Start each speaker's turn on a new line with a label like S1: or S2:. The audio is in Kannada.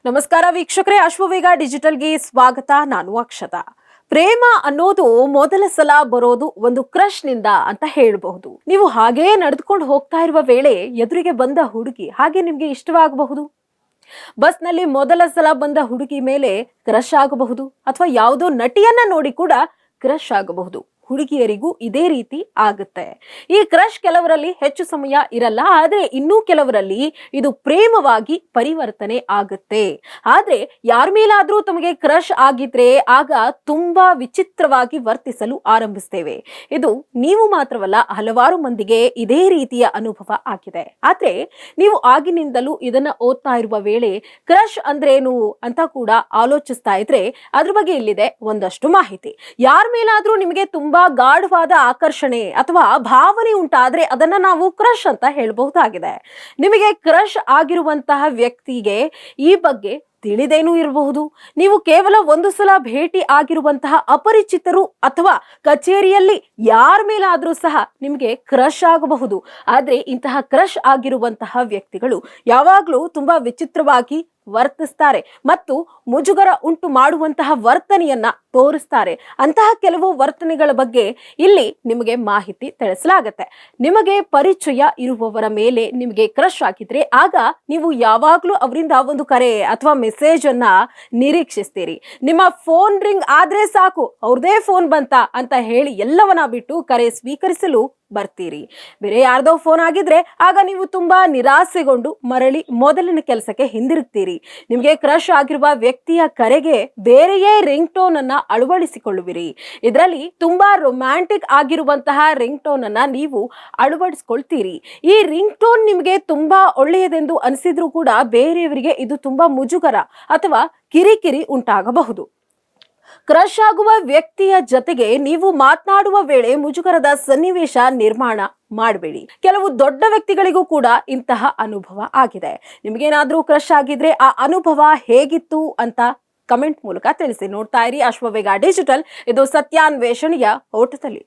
S1: ನಮಸ್ಕಾರ ವೀಕ್ಷಕರೇ, ಅಶ್ವವೇಗ ಡಿಜಿಟಲ್ಗೆ ಸ್ವಾಗತ. ನಾನು ಅಕ್ಷತಾ. ಪ್ರೇಮ ಅನ್ನೋದು ಮೊದಲ ಸಲ ಬರೋದು ಒಂದು ಕ್ರಶ್ ನಿಂದ ಅಂತ ಹೇಳಬಹುದು. ನೀವು ಹಾಗೇ ನಡೆದುಕೊಂಡು ಹೋಗ್ತಾ ಇರುವ ವೇಳೆ ಎದುರಿಗೆ ಬಂದ ಹುಡುಗಿ ಹಾಗೆ ನಿಮ್ಗೆ ಇಷ್ಟವಾಗಬಹುದು. ಬಸ್ ನಲ್ಲಿ ಮೊದಲ ಸಲ ಬಂದ ಹುಡುಗಿ ಮೇಲೆ ಕ್ರಶ್ ಆಗಬಹುದು, ಅಥವಾ ಯಾವುದೋ ನಟಿಯನ್ನ ನೋಡಿ ಕೂಡ ಕ್ರಶ್ ಆಗಬಹುದು. ಹುಡುಗಿಯರಿಗೂ ಇದೇ ರೀತಿ ಆಗುತ್ತೆ. ಈ ಕ್ರಶ್ ಕೆಲವರಲ್ಲಿ ಹೆಚ್ಚು ಸಮಯ ಇರಲ್ಲ, ಆದ್ರೆ ಇನ್ನೂ ಕೆಲವರಲ್ಲಿ ಇದು ಪ್ರೇಮವಾಗಿ ಪರಿವರ್ತನೆ ಆಗುತ್ತೆ. ಆದ್ರೆ ಯಾರ ಮೇಲಾದ್ರೂ ತಮಗೆ ಕ್ರಶ್ ಆಗಿದ್ರೆ ಆಗ ತುಂಬಾ ವಿಚಿತ್ರವಾಗಿ ವರ್ತಿಸಲು ಆರಂಭಿಸ್ತೇವೆ. ಇದು ನೀವು ಮಾತ್ರವಲ್ಲ, ಹಲವಾರು ಮಂದಿಗೆ ಇದೇ ರೀತಿಯ ಅನುಭವ ಆಗಿದೆ. ಆದ್ರೆ ನೀವು ಆಗಿನಿಂದಲೂ ಇದನ್ನ ಓದ್ತಾ ಇರುವ ವೇಳೆ ಕ್ರಶ್ ಅಂದ್ರೇನು ಅಂತ ಕೂಡ ಆಲೋಚಿಸ್ತಾ ಇದ್ರೆ ಅದ್ರ ಬಗ್ಗೆ ಇಲ್ಲಿದೆ ಒಂದಷ್ಟು ಮಾಹಿತಿ. ಯಾರ ಮೇಲಾದ್ರೂ ನಿಮಗೆ ತುಂಬಾ ಗಾಢವಾದ ಆಕರ್ಷಣೆ ಅಥವಾ ಭಾವನೆ ಉಂಟಾದ್ರೆ ಅದನ್ನ ನಾವು ಕ್ರಶ್ ಅಂತ ಹೇಳಬಹುದಾಗಿದೆ. ನಿಮಗೆ ಕ್ರಶ್ ಆಗಿರುವಂತಹ ವ್ಯಕ್ತಿಗೆ ಈ ಬಗ್ಗೆ ತಿಳಿದೇನೂ ಇರಬಹುದು. ನೀವು ಕೇವಲ ಒಂದು ಸಲ ಭೇಟಿ ಆಗಿರುವಂತಹ ಅಪರಿಚಿತರು ಅಥವಾ ಕಚೇರಿಯಲ್ಲಿ ಯಾರ ಮೇಲಾದ್ರೂ ಸಹ ನಿಮಗೆ ಕ್ರಶ್ ಆಗಬಹುದು. ಆದ್ರೆ ಇಂತಹ ಕ್ರಶ್ ಆಗಿರುವಂತಹ ವ್ಯಕ್ತಿಗಳು ಯಾವಾಗ್ಲೂ ತುಂಬಾ ವಿಚಿತ್ರವಾಗಿ ವರ್ತಿಸ್ತಾರೆ ಮತ್ತು ಮುಜುಗರ ಉಂಟು ಮಾಡುವಂತಹ ವರ್ತನೆಯನ್ನ ತೋರಿಸ್ತಾರೆ. ಅಂತಹ ಕೆಲವು ವರ್ತನೆಗಳ ಬಗ್ಗೆ ಇಲ್ಲಿ ನಿಮಗೆ ಮಾಹಿತಿ ತಿಳಿಸಲಾಗುತ್ತೆ. ನಿಮಗೆ ಪರಿಚಯ ಇರುವವರ ಮೇಲೆ ನಿಮಗೆ ಕ್ರಶ್ ಆಗಿದ್ರೆ ಆಗ ನೀವು ಯಾವಾಗ್ಲೂ ಅವರಿಂದ ಒಂದು ಕರೆ ಅಥವಾ ಮೆಸೇಜ್ ಅನ್ನ ನಿರೀಕ್ಷಿಸ್ತೀರಿ. ನಿಮ್ಮ ಫೋನ್ ರಿಂಗ್ ಆದ್ರೆ ಸಾಕು, ಅವ್ರದೇ ಫೋನ್ ಬಂತ ಅಂತ ಹೇಳಿ ಎಲ್ಲವನ್ನ ಬಿಟ್ಟು ಕರೆ ಸ್ವೀಕರಿಸಲು ಬರ್ತೀರಿ. ಬೇರೆ ಯಾರ್ದೋ ಫೋನ್ ಆಗಿದ್ರೆ ಆಗ ನೀವು ತುಂಬಾ ನಿರಾಸೆಗೊಂಡು ಮರಳಿ ಮೊದಲಿನ ಕೆಲಸಕ್ಕೆ ಹಿಂದಿರುಗ್ತೀರಿ. ನಿಮಗೆ ಕ್ರಶ್ ಆಗಿರುವ ವ್ಯಕ್ತಿಯ ಕರೆಗೆ ಬೇರೆಯೇ ರಿಂಗ್ ಟೋನ್ ಅನ್ನ ಅಳವಡಿಸಿಕೊಳ್ಳುವಿರಿ. ಇದರಲ್ಲಿ ತುಂಬಾ ರೊಮ್ಯಾಂಟಿಕ್ ಆಗಿರುವಂತಹ ರಿಂಗ್ ಟೋನ್ ಅನ್ನ ನೀವು ಅಳವಡಿಸಿಕೊಳ್ತೀರಿ. ಈ ರಿಂಗ್ ಟೋನ್ ನಿಮಗೆ ತುಂಬಾ ಒಳ್ಳೆಯದೆಂದು ಅನಿಸಿದ್ರೂ ಕೂಡ ಬೇರೆಯವರಿಗೆ ಇದು ತುಂಬಾ ಮುಜುಗರ ಅಥವಾ ಕಿರಿಕಿರಿ ಉಂಟಾಗಬಹುದು. ಕ್ರಶ್ ಆಗುವ ವ್ಯಕ್ತಿಯ ಜೊತೆಗೆ ನೀವು ಮಾತನಾಡುವ ವೇಳೆ ಮುಜುಗರದ ಸನ್ನಿವೇಶ ನಿರ್ಮಾಣ ಮಾಡಬೇಡಿ. ಕೆಲವು ದೊಡ್ಡ ವ್ಯಕ್ತಿಗಳಿಗೂ ಕೂಡ ಇಂತಹ ಅನುಭವ ಆಗಿದೆ. ನಿಮಗೇನಾದ್ರೂ ಕ್ರಶ್ ಆಗಿದ್ರೆ ಆ ಅನುಭವ ಹೇಗಿತ್ತು ಅಂತ ಕಮೆಂಟ್ ಮೂಲಕ ತಿಳಿಸಿ. ನೋಡ್ತಾ ಇರಿ ಅಶ್ವವೇಗ ಡಿಜಿಟಲ್. ಇದು ಸತ್ಯಾನ್ವೇಷಣೆಯ ಓಟದಲ್ಲಿ.